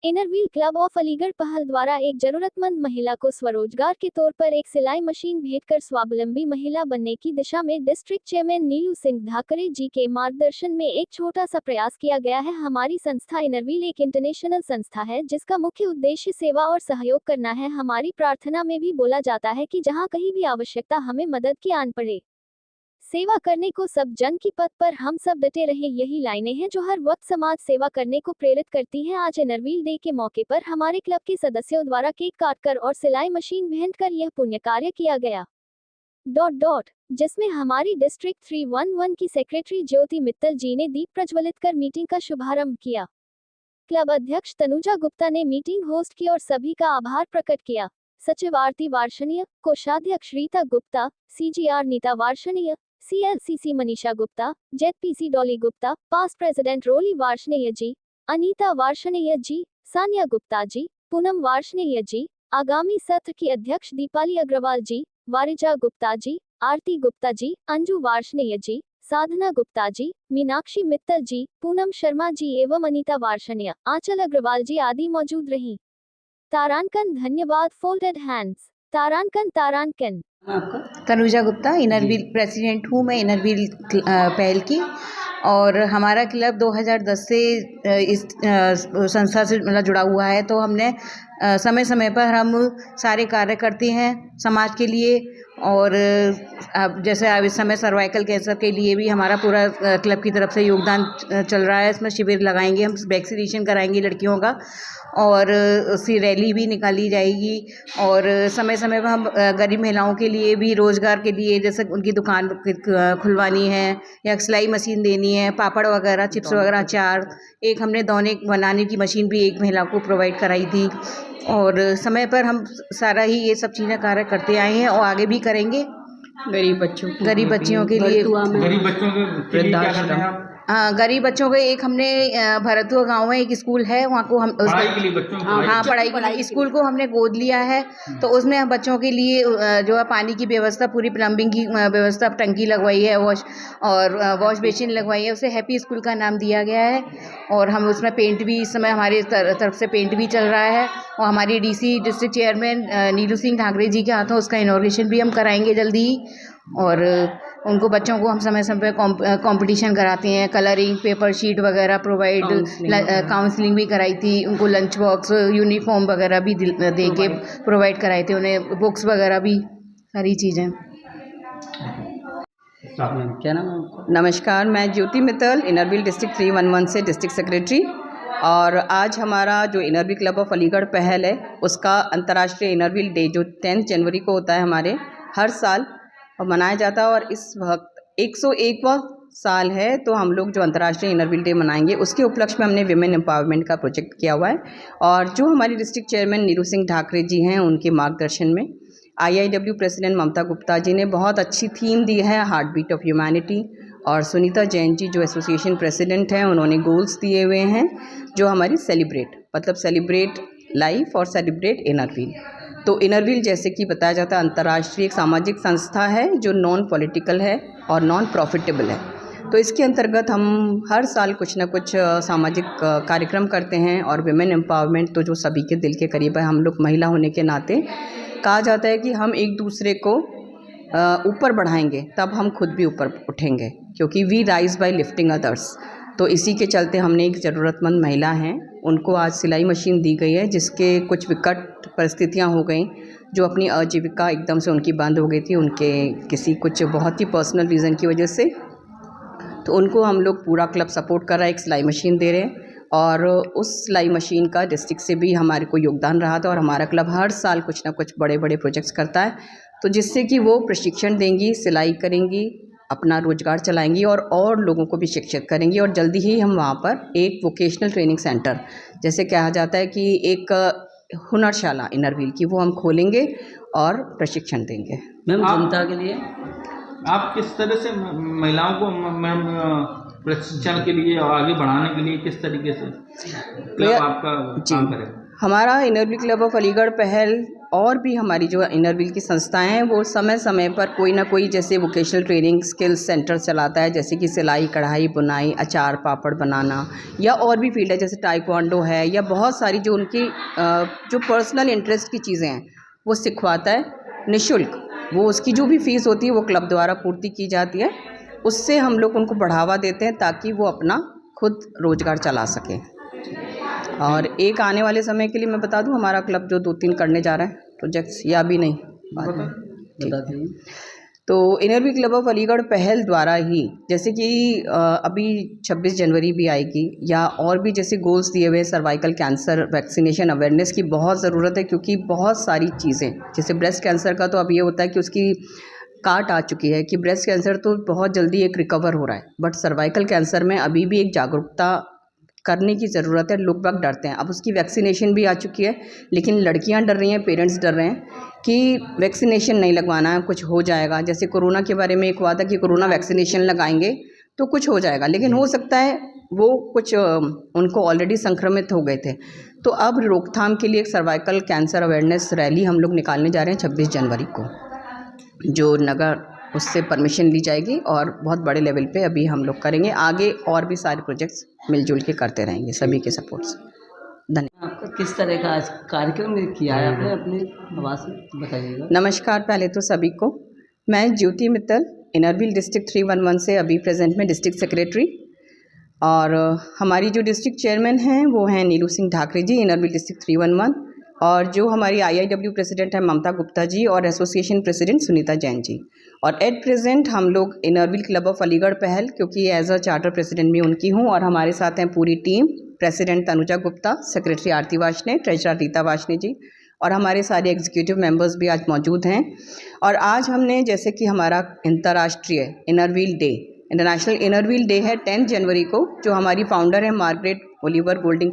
Inner Wheel club of Aligarh पहल द्वारा एक जरूरतमंद महिला को स्वरोजगार के तौर पर एक सिलाई मशीन भेंट कर स्वावलंबी महिला बनने की दिशा में डिस्ट्रिक्ट चेयरमैन नीलू सिंह धाकरे जी के मार्गदर्शन में एक छोटा सा प्रयास किया गया है। हमारी संस्था इनरव्हील एक इंटरनेशनल संस्था है जिसका मुख्य उद्देश्य सेवा और सहयोग करना है। हमारी प्रार्थना में भी बोला जाता है कि जहाँ कहीं भी आवश्यकता हमें मदद की आन पड़े, सेवा करने को सब जन की पथ पर हम सब डटे रहे। यही लाइनें हैं जो हर वक्त समाज सेवा करने को प्रेरित करती हैं। आज इनरव्हील डे के मौके पर हमारे क्लब के सदस्यों द्वारा केक काटकर और सिलाई मशीन भेंट कर यह पुण्य कार्य किया गया। जिसमें हमारी डिस्ट्रिक्ट 311 की सेक्रेटरी ज्योति मित्तल जी ने दीप प्रज्वलित कर मीटिंग का शुभारंभ किया। क्लब अध्यक्ष तनुजा गुप्ता ने मीटिंग होस्ट की और सभी का आभार प्रकट किया। सचिव आरती वार्षणीय, कोषाध्यक्ष Rita Gupta, CGR Neeta Varshney, CLCC Manisha Gupta, ZPC Dolly Gupta, past president Roli Varshney ji, Anita Varshney ji, Sania Gupta ji, Poonam Varshney ji, आगामी सत्र की अध्यक्ष दीपाली अग्रवाल जी, वारिजा गुप्ता जी, आरती गुप्ता जी, अंजू वार्षणेय जी, साधना गुप्ता जी, मीनाक्षी मित्तल जी, पूनम शर्मा जी एवं अनीता वार्षणेय, आंचल अग्रवाल जी आदि मौजूद रहीं। तारांकन धन्यवाद। Folded hands. तारांकन। तनुजा गुप्ता, इनरव्हील प्रेसिडेंट हूँ मैं इनरव्हील पहल की। और हमारा क्लब 2010 से इस संस्था से मतलब जुड़ा हुआ है। तो हमने समय समय पर हम सारे कार्य करते हैं समाज के लिए। और अब जैसे अब इस समय सर्वाइकल कैंसर के लिए भी हमारा पूरा क्लब की तरफ से योगदान चल रहा है। इसमें शिविर लगाएंगे, हम वैक्सीनेशन कराएंगे लड़कियों का, और उसकी रैली भी निकाली जाएगी। और समय समय पर हम गरीब महिलाओं के लिए भी रोज़गार के लिए, जैसे उनकी दुकान खुलवानी है या सिलाई मशीन देनी है, पापड़ वगैरह, चिप्स वगैरह, अचार, एक हमने दोने बनाने की मशीन भी एक महिला को प्रोवाइड कराई थी। और समय पर हम सारा ही ये सब चीज़ें कार्य करते आए हैं और आगे भी करेंगे। गरीब बच्चों के लिए, गरीब बच्चों के लिए क्या करते हैं आप? गरीब बच्चों के एक हमने भरतुआ गांव में एक स्कूल है, वहाँ को हम पढ़ाई के लिए बच्चों की पढ़ाई के लिए स्कूल को हमने गोद लिया है। तो उसमें हम बच्चों के लिए जो है पानी की व्यवस्था, पूरी प्लम्बिंग की व्यवस्था, टंकी लगवाई है, वॉश बेसिन लगवाई है, उसे हैप्पी स्कूल का नाम दिया गया है। और हम उसमें पेंट भी इस समय हमारे तरफ से पेंट भी चल रहा है। और हमारी डीसी डिस्ट्रिक्ट चेयरमैन नीलू सिंह धाकरे जी के हाथों उसका इनॉग्रेशन भी हम कराएंगे जल्दी ही। और उनको बच्चों को हम समय समय पर कंपटीशन कराते हैं, कलरिंग, पेपर शीट वगैरह प्रोवाइड, काउंसलिंग भी कराई थी। उनको लंच बॉक्स, यूनिफॉर्म वगैरह भी दे के प्रोवाइड कराए थे, उन्हें बुक्स वगैरह भी, सारी चीज़ें। क्या नाम है? नमस्कार, मैं ज्योति मित्तल, इनरव्हील डिस्ट्रिक्ट 311 से डिस्ट्रिक्ट सेक्रेटरी। और आज हमारा जो इनरव्हील क्लब ऑफ अलीगढ़ पहल है, उसका अंतर्राष्ट्रीय इनरव्हील डे जो 10 जनवरी को होता है हमारे हर साल मनाया जाता है। और इस वक्त 101वां साल है, तो हम लोग जो अंतर्राष्ट्रीय इनरव्हील डे मनाएंगे उसके उपलक्ष्य में हमने विमेन एम्पावरमेंट का प्रोजेक्ट किया हुआ है। और जो हमारी डिस्ट्रिक्ट चेयरमैन नीलू सिंह धाकरे जी हैं, उनके मार्गदर्शन में IIW प्रेसिडेंट ममता गुप्ता जी ने बहुत अच्छी थीम दी है, हार्ट बीट ऑफ ह्यूमैनिटी। और सुनीता जैन जी जो एसोसिएशन प्रेसिडेंट हैं, उन्होंने गोल्स दिए हुए हैं जो हमारी सेलिब्रेट लाइफ और सेलिब्रेट इनरव्हील। तो इनरव्हील जैसे कि बताया जाता है अंतर्राष्ट्रीय एक सामाजिक संस्था है जो नॉन पॉलिटिकल है और नॉन प्रॉफिटेबल है। तो इसके अंतर्गत हम हर साल कुछ ना कुछ सामाजिक कार्यक्रम करते हैं। और विमेन एम्पावरमेंट तो जो सभी के दिल के करीब है, हम लोग महिला होने के नाते कहा जाता है कि हम एक दूसरे को ऊपर बढ़ाएंगे तब हम खुद भी ऊपर उठेंगे, क्योंकि we rise by lifting others. तो इसी के चलते हमने एक ज़रूरतमंद महिला हैं, उनको आज सिलाई मशीन दी गई है, जिसके कुछ विकट परिस्थितियां हो गई, जो अपनी आजीविका एकदम से उनकी बंद हो गई थी, उनके किसी कुछ बहुत ही पर्सनल रीज़न की वजह से। तो उनको हम लोग पूरा क्लब सपोर्ट कर रहा है, एक सिलाई मशीन दे रहे हैं। और उस सिलाई मशीन का डिस्ट्रिक्ट से भी हमारे को योगदान रहा था। और हमारा क्लब हर साल कुछ ना कुछ बड़े बड़े प्रोजेक्ट्स करता है, तो जिससे कि वो प्रशिक्षण देंगी, सिलाई करेंगी, अपना रोजगार चलाएंगी और लोगों को भी शिक्षित करेंगी। और जल्दी ही हम वहाँ पर एक वोकेशनल ट्रेनिंग सेंटर, जैसे कहा जाता है कि एक हुनरशाला इनरव्हील की, वो हम खोलेंगे और प्रशिक्षण देंगे। मैम, जनता के लिए आप किस तरह से महिलाओं को मैम प्रशिक्षण के लिए और आगे बढ़ाने के लिए किस तरीके से क्लब आपका काम करेगा? हमारा इनरव्हील क्लब ऑफ अलीगढ़ पहल और भी हमारी जो इनरव्हील की संस्थाएं हैं वो समय समय पर कोई ना कोई जैसे वोकेशनल ट्रेनिंग स्किल्स सेंटर चलाता है, जैसे कि सिलाई कढ़ाई बुनाई अचार पापड़ बनाना, या और भी फील्ड है जैसे टाइक्वांडो है, या बहुत सारी जो उनकी जो पर्सनल इंटरेस्ट की चीज़ें हैं वो सिखवाता है निःशुल्क। वो उसकी जो भी फ़ीस होती है वो क्लब द्वारा पूर्ति की जाती है। उससे हम लोग उनको बढ़ावा देते हैं ताकि वो अपना खुद रोज़गार चला सकें। और एक आने वाले समय के लिए मैं बता दूं, हमारा क्लब जो 2-3 करने जा रहा है प्रोजेक्ट्स, या भी नहीं बाद में। बता दीजिए। तो इनरव्हील क्लब ऑफ अलीगढ़ पहल द्वारा ही, जैसे कि अभी 26 जनवरी भी आएगी, या और भी जैसे गोल्स दिए हुए सर्वाइकल कैंसर वैक्सीनेशन अवेयरनेस की बहुत ज़रूरत है, क्योंकि बहुत सारी चीज़ें जैसे ब्रेस्ट कैंसर का तो अब ये होता है कि उसकी काट आ चुकी है कि ब्रेस्ट कैंसर तो बहुत जल्दी एक रिकवर हो रहा है, बट सर्वाइकल कैंसर में अभी भी एक जागरूकता करने की ज़रूरत है। लोग बाग डरते हैं, अब उसकी वैक्सीनेशन भी आ चुकी है, लेकिन लड़कियां डर रही हैं, पेरेंट्स डर रहे हैं कि वैक्सीनेशन नहीं लगवाना है, कुछ हो जाएगा। जैसे कोरोना के बारे में एक हुआ था कि कोरोना वैक्सीनेशन लगाएंगे तो कुछ हो जाएगा, लेकिन हो सकता है वो कुछ उनको ऑलरेडी संक्रमित हो गए थे। तो अब रोकथाम के लिए एक सर्वाइकल कैंसर अवेयरनेस रैली हम लोग निकालने जा रहे हैं 26 जनवरी को, जो नगर उससे परमिशन ली जाएगी, और बहुत बड़े लेवल पे अभी हम लोग करेंगे। आगे और भी सारे प्रोजेक्ट्स मिलजुल के करते रहेंगे सभी के सपोर्ट से। धन्यवाद। आपका किस तरह का आज कार्यक्रम किया है आपने, अपनी आवाज़ में बताइएगा। नमस्कार पहले तो सभी को। मैं ज्योति मित्तल, इनरव्हील डिस्ट्रिक्ट 311 से अभी प्रेजेंट में डिस्ट्रिक्ट सेक्रेटरी, और हमारी जो डिस्ट्रिक्ट चेयरमैन हैं वो हैं नीलू सिंह ढाकरे जी, इनरव्हील डिस्ट्रिक्ट 311, और जो हमारी IIW प्रेसिडेंट है ममता गुप्ता जी, और एसोसिएशन प्रेसिडेंट सुनीता जैन जी। और एट प्रेजेंट हम लोग इनरव्हील क्लब ऑफ अलीगढ़ पहल, क्योंकि एज अ चार्टर प्रेसिडेंट भी उनकी हूँ, और हमारे साथ हैं पूरी team, president Tanuja Gupta, secretary Aarti Varshney, treasurer Rita Varshney ji, और हमारे सारे एग्जीक्यूटिव मेंबर्स भी आज मौजूद हैं। और आज हमने, जैसे कि हमारा अंतर्राष्ट्रीय Inner Wheel day, international Inner Wheel day है 10 जनवरी को, जो हमारी फाउंडर है मार्गरेट ओलिवर गोल्डिंग